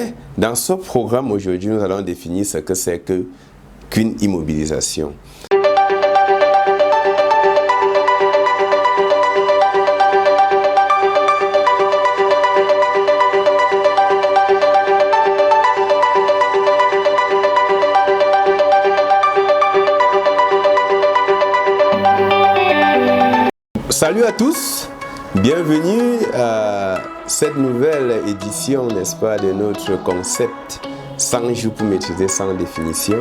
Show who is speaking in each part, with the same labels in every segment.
Speaker 1: Mais dans ce programme aujourd'hui, nous allons définir ce que c'est qu'une immobilisation. Salut à tous, bienvenue à cette nouvelle édition, n'est-ce pas, de notre concept 100 jours pour maîtriser sans définition.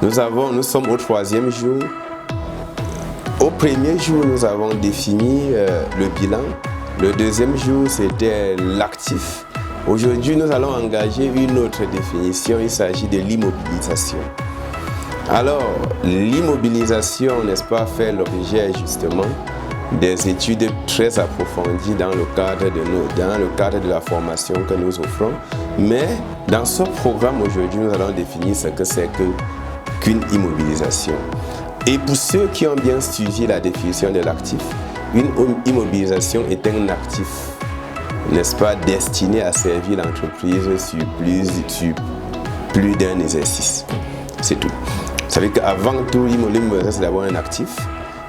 Speaker 1: Nous sommes au 3e jour. Au premier jour, nous avons défini le bilan. Le 2e jour, c'était l'actif. Aujourd'hui, nous allons engager une autre définition. Il s'agit de l'immobilisation. Alors, l'immobilisation, n'est-ce pas, fait l'objet justement des études très approfondies dans le cadre de la formation que nous offrons. Mais dans ce programme aujourd'hui, nous allons définir ce que c'est qu'une immobilisation. Et pour ceux qui ont bien suivi la définition de l'actif, une immobilisation est un actif, n'est-ce pas, destiné à servir l'entreprise sur plus d'un exercice. C'est tout. Ça veut dire qu'avant tout, l'immobilisation, c'est d'avoir un actif,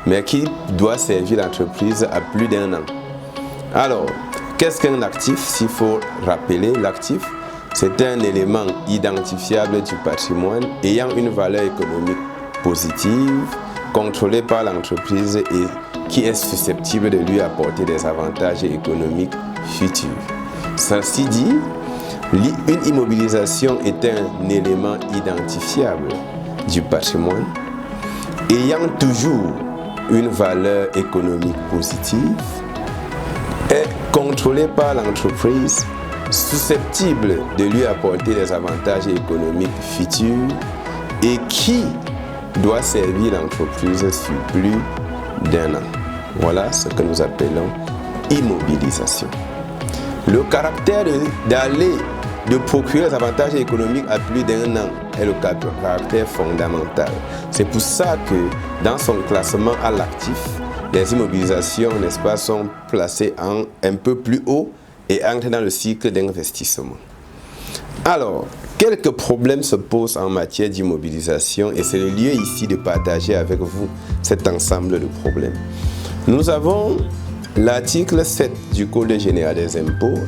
Speaker 1: mais qui doit servir l'entreprise à plus d'un an. Alors, qu'est-ce qu'un actif? S'il faut rappeler, l'actif, c'est un élément identifiable du patrimoine ayant une valeur économique positive, contrôlé par l'entreprise et qui est susceptible de lui apporter des avantages économiques futurs. Ceci dit, une immobilisation est un élément identifiable du patrimoine ayant toujours une valeur économique positive, est contrôlé par l'entreprise, susceptible de lui apporter des avantages économiques futurs et qui doit servir l'entreprise sur plus d'un an. Voilà ce que nous appelons immobilisation. Le caractère de procurer des avantages économiques à plus d'un an est le caractère fondamental. C'est pour ça que dans son classement à l'actif, les immobilisations, n'est-ce pas, sont placées un peu plus haut et entrent dans le cycle d'investissement. Alors, quelques problèmes se posent en matière d'immobilisation et c'est le lieu ici de partager avec vous cet ensemble de problèmes. Nous avons l'article 7 du Code général des impôts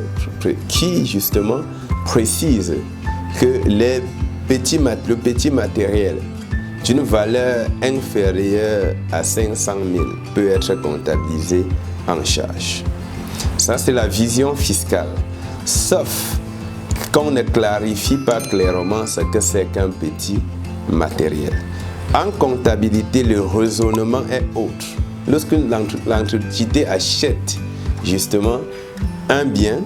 Speaker 1: qui justement précise que le petit matériel d'une valeur inférieure à 500 000 peut être comptabilisé en charge. Ça, c'est la vision fiscale. Sauf qu'on ne clarifie pas clairement ce que c'est qu'un petit matériel. En comptabilité, le raisonnement est autre. Lorsque l'entité achète justement un bien,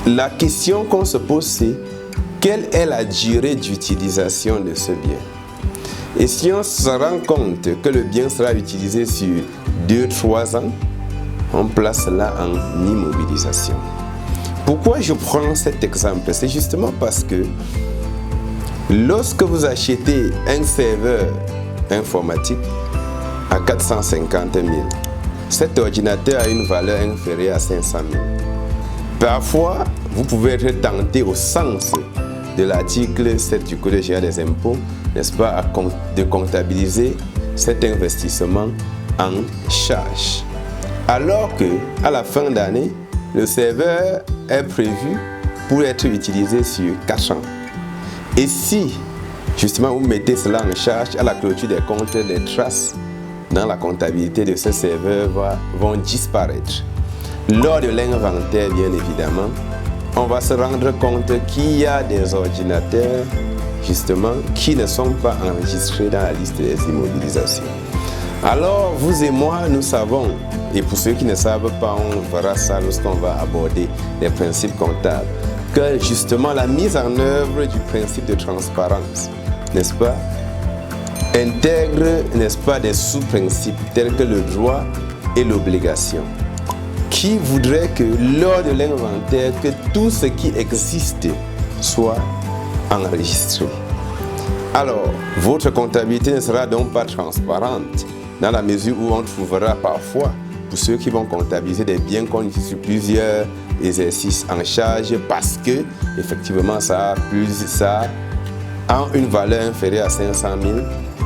Speaker 1: la question qu'on se pose, c'est quelle est la durée d'utilisation de ce bien? Et si on se rend compte que le bien sera utilisé sur 2-3 ans, on place là en immobilisation. Pourquoi je prends cet exemple? C'est justement parce que lorsque vous achetez un serveur informatique à 450 000, cet ordinateur a une valeur inférieure à 500 000. Parfois, vous pouvez être tenté au sens de l'article 7 du Code général des impôts, n'est-ce pas, de comptabiliser cet investissement en charge. Alors qu'à la fin d'année, le serveur est prévu pour être utilisé sur 4 ans. Et si, justement, vous mettez cela en charge, à la clôture des comptes, les traces dans la comptabilité de ce serveur vont disparaître. Lors de l'inventaire, bien évidemment, on va se rendre compte qu'il y a des ordinateurs, justement, qui ne sont pas enregistrés dans la liste des immobilisations. Alors, vous et moi, nous savons, et pour ceux qui ne savent pas, on verra ça lorsqu'on va aborder les principes comptables, que justement la mise en œuvre du principe de transparence, n'est-ce pas, intègre, n'est-ce pas, des sous-principes tels que le droit et l'obligation, qui voudrait que lors de l'inventaire, que tout ce qui existe soit enregistré. Alors, votre comptabilité ne sera donc pas transparente dans la mesure où on trouvera parfois, pour ceux qui vont comptabiliser des biens qu'on utilise sur plusieurs exercice en charge parce que effectivement ça a une valeur inférieure à 500 000.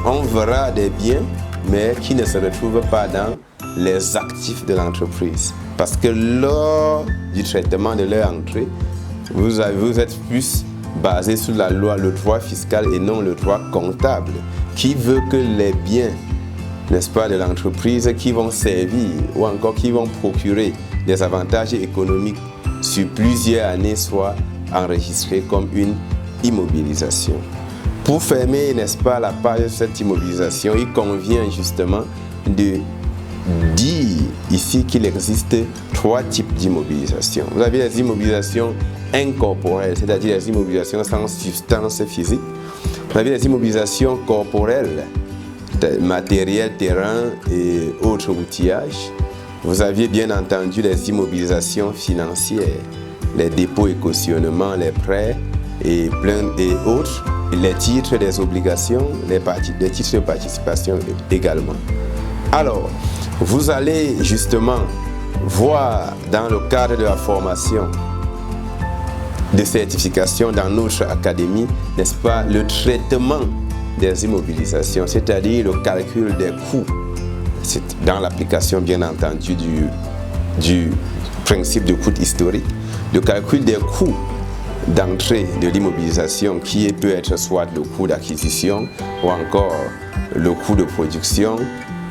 Speaker 1: On verra des biens, mais qui ne se retrouvent pas dans les actifs de l'entreprise. Parce que lors du traitement de leur entrée, vous êtes plus basé sur la loi, le droit fiscal et non le droit comptable, qui veut que les biens, n'est-ce pas, de l'entreprise qui vont servir ou encore qui vont procurer des avantages économiques sur plusieurs années soient enregistrés comme une immobilisation. Pour fermer, n'est-ce pas, la page de cette immobilisation, il convient justement de dire ici qu'il existe 3 types d'immobilisation. Vous avez les immobilisations incorporelles, c'est-à-dire les immobilisations sans substance physique. Vous avez les immobilisations corporelles, matériel, terrain et autres outillages. Vous aviez bien entendu les immobilisations financières, les dépôts et cautionnements, les prêts et autres, les titres des obligations, les titres de participation également. Alors, vous allez justement voir dans le cadre de la formation de certification dans notre académie, n'est-ce pas, le traitement des immobilisations, c'est-à-dire le calcul des coûts. C'est dans l'application, bien entendu, du principe de coût historique, le calcul des coûts d'entrée de l'immobilisation qui peut être soit le coût d'acquisition ou encore le coût de production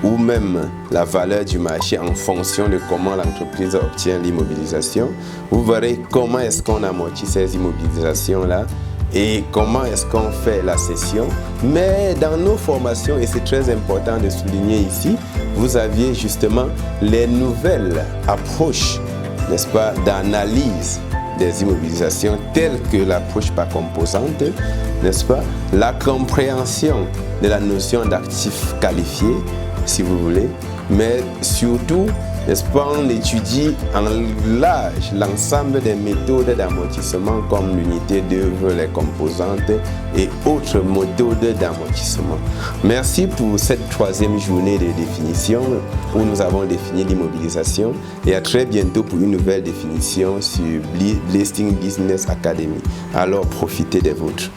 Speaker 1: ou même la valeur du marché en fonction de comment l'entreprise obtient l'immobilisation. Vous verrez comment est-ce qu'on amortit ces immobilisations-là et comment est-ce qu'on fait la cession. Mais dans nos formations, et c'est très important de souligner ici, vous aviez justement les nouvelles approches, n'est-ce pas, d'analyse des immobilisations telles que l'approche par composante, n'est-ce pas, la compréhension de la notion d'actifs qualifiés, si vous voulez, mais surtout, n'est-ce pas, on étudie en large l'ensemble des méthodes d'amortissement comme l'unité d'œuvre, les composantes et autres méthodes d'amortissement. Merci pour cette 3e journée de définition où nous avons défini l'immobilisation et à très bientôt pour une nouvelle définition sur Blessing Business Academy. Alors profitez des vôtres.